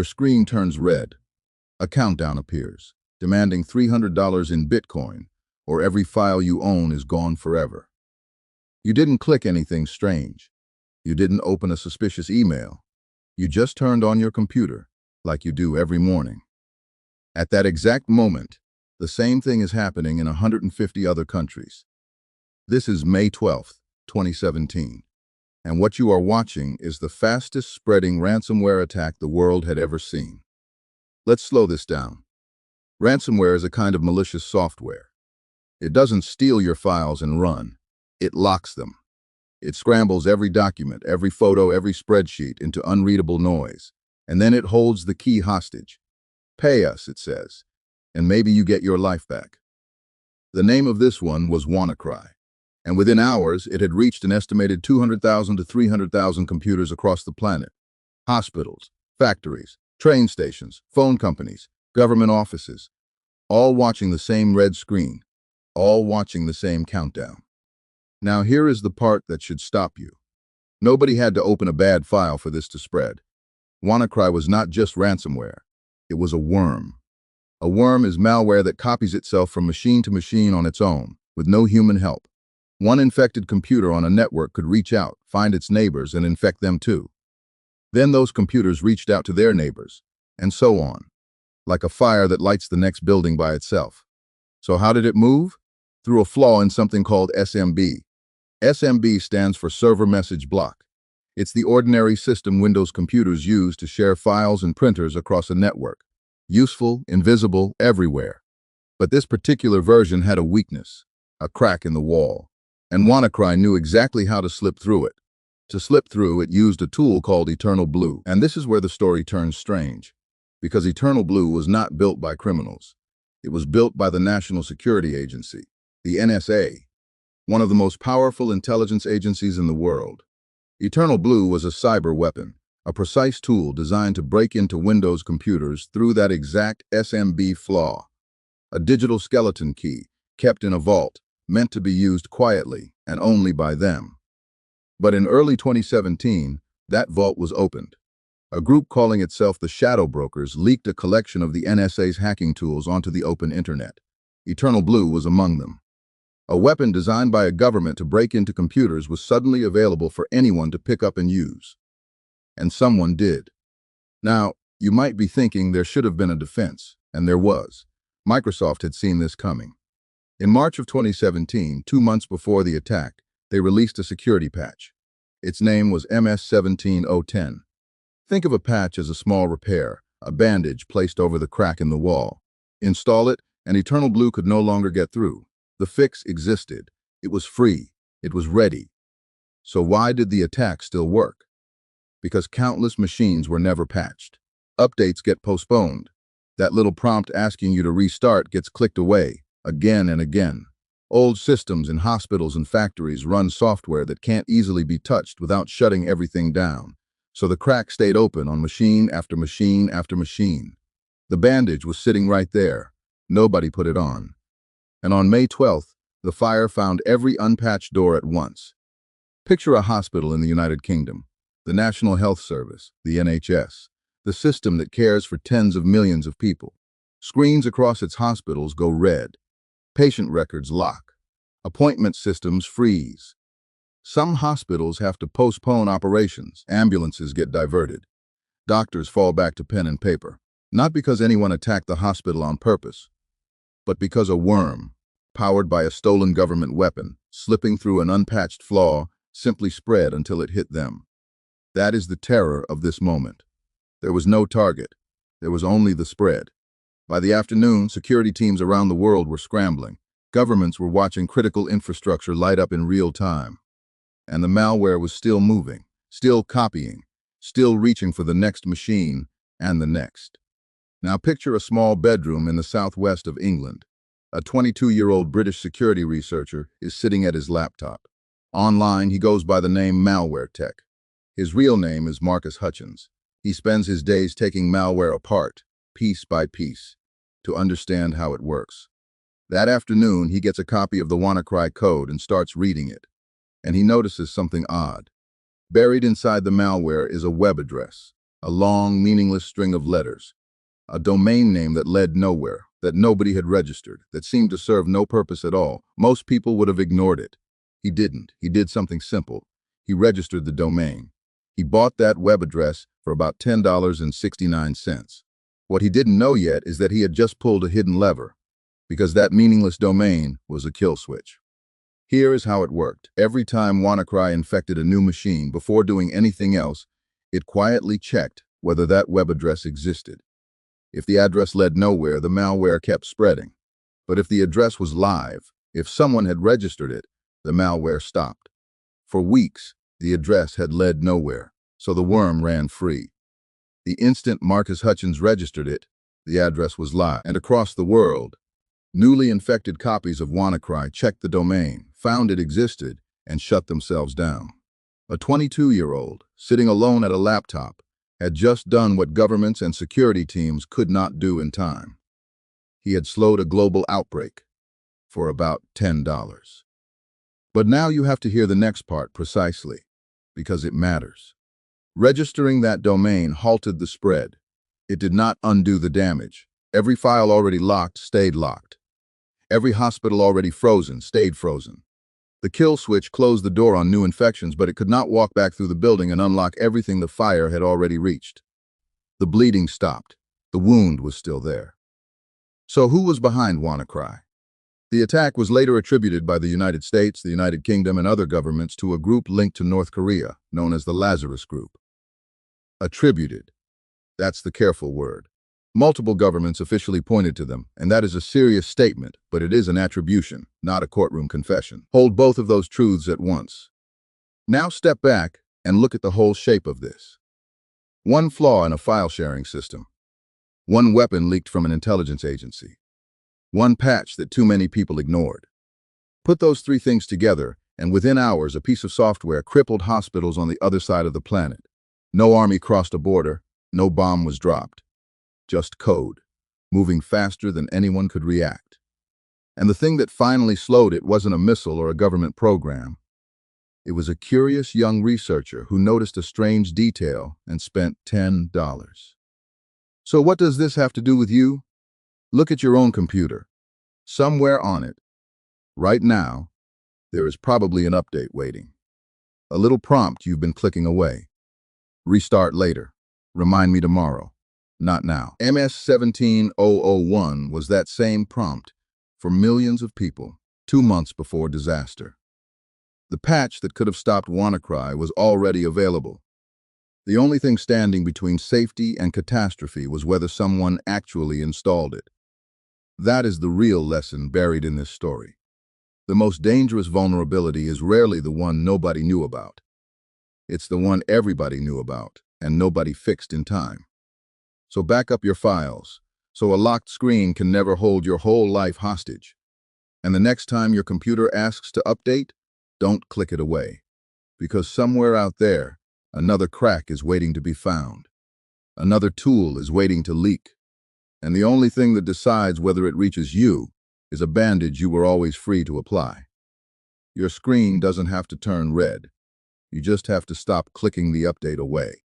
your screen turns red. A countdown appears, demanding $300 in Bitcoin, or every file you own is gone forever. You didn't click anything strange. You didn't open a suspicious email. You just turned on your computer, like you do every morning. At that exact moment, the same thing is happening in 150 other countries. This is May 12th, 2017, and what you are watching is the fastest spreading ransomware attack the world had ever seen. Let's slow this down. Ransomware is a kind of malicious software. It doesn't steal your files and run. It locks them. It scrambles every document, every photo, every spreadsheet into unreadable noise, and then it holds the key hostage. Pay us, it says, and maybe you get your life back. The name of this one was WannaCry, and within hours it had reached an estimated 200,000 to 300,000 computers across the planet. Hospitals, factories, train stations, phone companies, government offices, all watching the same red screen, all watching the same countdown. Now here is the part that should stop you. Nobody had to open a bad file for this to spread. WannaCry was not just ransomware. It was a worm. A worm is malware that copies itself from machine to machine on its own, with no human help. One infected computer on a network could reach out, find its neighbors, and infect them too. Then those computers reached out to their neighbors, and so on, like a fire that lights the next building by itself. So how did it move? Through a flaw in something called SMB. SMB stands for Server Message Block. It's the ordinary system Windows computers use to share files and printers across a network. Useful, invisible, everywhere. But this particular version had a weakness, a crack in the wall, and WannaCry knew exactly how to slip through it. To slip through, it used a tool called EternalBlue, and this is where the story turns strange, because EternalBlue was not built by criminals. It was built by the National Security Agency, the NSA, one of the most powerful intelligence agencies in the world. EternalBlue was a cyber weapon, a precise tool designed to break into Windows computers through that exact SMB flaw. A digital skeleton key, kept in a vault, meant to be used quietly and only by them. But in early 2017, that vault was opened. A group calling itself the Shadow Brokers leaked a collection of the NSA's hacking tools onto the open internet. EternalBlue was among them. A weapon designed by a government to break into computers was suddenly available for anyone to pick up and use. And someone did. Now, you might be thinking there should have been a defense, and there was. Microsoft had seen this coming. In March of 2017, 2 months before the attack, they released a security patch. Its name was MS-17010. Think of a patch as a small repair, a bandage placed over the crack in the wall. Install it, and EternalBlue could no longer get through. The fix existed. It was free. It was ready. So why did the attack still work? Because countless machines were never patched. Updates get postponed. That little prompt asking you to restart gets clicked away, again and again. Old systems in hospitals and factories run software that can't easily be touched without shutting everything down. So the crack stayed open on machine after machine after machine. The bandage was sitting right there. Nobody put it on. And on May 12th, the fire found every unpatched door at once. Picture a hospital in the United Kingdom, the National Health Service, the NHS, the system that cares for tens of millions of people. Screens across its hospitals go red. Patient records lock. Appointment systems freeze. Some hospitals have to postpone operations. Ambulances get diverted. Doctors fall back to pen and paper. Not because anyone attacked the hospital on purpose, but because a worm, powered by a stolen government weapon, slipping through an unpatched flaw, simply spread until it hit them. That is the terror of this moment. There was no target. There was only the spread. By the afternoon, security teams around the world were scrambling. Governments were watching critical infrastructure light up in real time. And the malware was still moving, still copying, still reaching for the next machine and the next. Now picture a small bedroom in the southwest of England. A 22-year-old British security researcher is sitting at his laptop. Online, he goes by the name Malware Tech. His real name is Marcus Hutchins. He spends his days taking malware apart, piece by piece, to understand how it works. That afternoon, he gets a copy of the WannaCry code and starts reading it. And he notices something odd. Buried inside the malware is a web address, A long, meaningless string of letters. A domain name that led nowhere, that nobody had registered, that seemed to serve no purpose at all. Most people would have ignored it. He didn't. He did something simple. He registered the domain. He bought that web address for about $10.69. What he didn't know yet is that he had just pulled a hidden lever, because that meaningless domain was a kill switch. Here is how it worked. Every time WannaCry infected a new machine, before doing anything else, it quietly checked whether that web address existed. If the address led nowhere, the malware kept spreading. But if the address was live, if someone had registered it, the malware stopped. For weeks, the address had led nowhere, so the worm ran free. The instant Marcus Hutchins registered it, the address was live. And across the world, newly infected copies of WannaCry checked the domain, found it existed, and shut themselves down. A 22-year-old, sitting alone at a laptop, had just done what governments and security teams could not do in time. He had slowed a global outbreak for about $10. But now you have to hear the next part precisely, because it matters. Registering that domain halted the spread. It did not undo the damage. Every file already locked stayed locked. Every hospital already frozen stayed frozen. The kill switch closed the door on new infections, but it could not walk back through the building and unlock everything the fire had already reached. The bleeding stopped. The wound was still there. So who was behind WannaCry? The attack was later attributed by the United States, the United Kingdom, and other governments to a group linked to North Korea, known as the Lazarus Group. Attributed. That's the careful word. Multiple governments officially pointed to them, and that is a serious statement, but it is an attribution, not a courtroom confession. Hold both of those truths at once. Now step back and look at the whole shape of this. One flaw in a file-sharing system. One weapon leaked from an intelligence agency. One patch that too many people ignored. Put those three things together, and within hours, a piece of software crippled hospitals on the other side of the planet. No army crossed a border, no bomb was dropped. Just code, moving faster than anyone could react. And the thing that finally slowed it wasn't a missile or a government program. It was a curious young researcher who noticed a strange detail and spent $10. So what does this have to do with you? Look at your own computer. Somewhere on it, right now, there is probably an update waiting. A little prompt you've been clicking away. Restart later. Remind me tomorrow. Not now. MS-17001 was that same prompt for millions of people 2 months before disaster. The patch that could have stopped WannaCry was already available. The only thing standing between safety and catastrophe was whether someone actually installed it. That is the real lesson buried in this story. The most dangerous vulnerability is rarely the one nobody knew about. It's the one everybody knew about and nobody fixed in time. So back up your files, so a locked screen can never hold your whole life hostage. And the next time your computer asks to update, don't click it away. Because somewhere out there, another crack is waiting to be found. Another tool is waiting to leak. And the only thing that decides whether it reaches you is a bandage you were always free to apply. Your screen doesn't have to turn red. You just have to stop clicking the update away.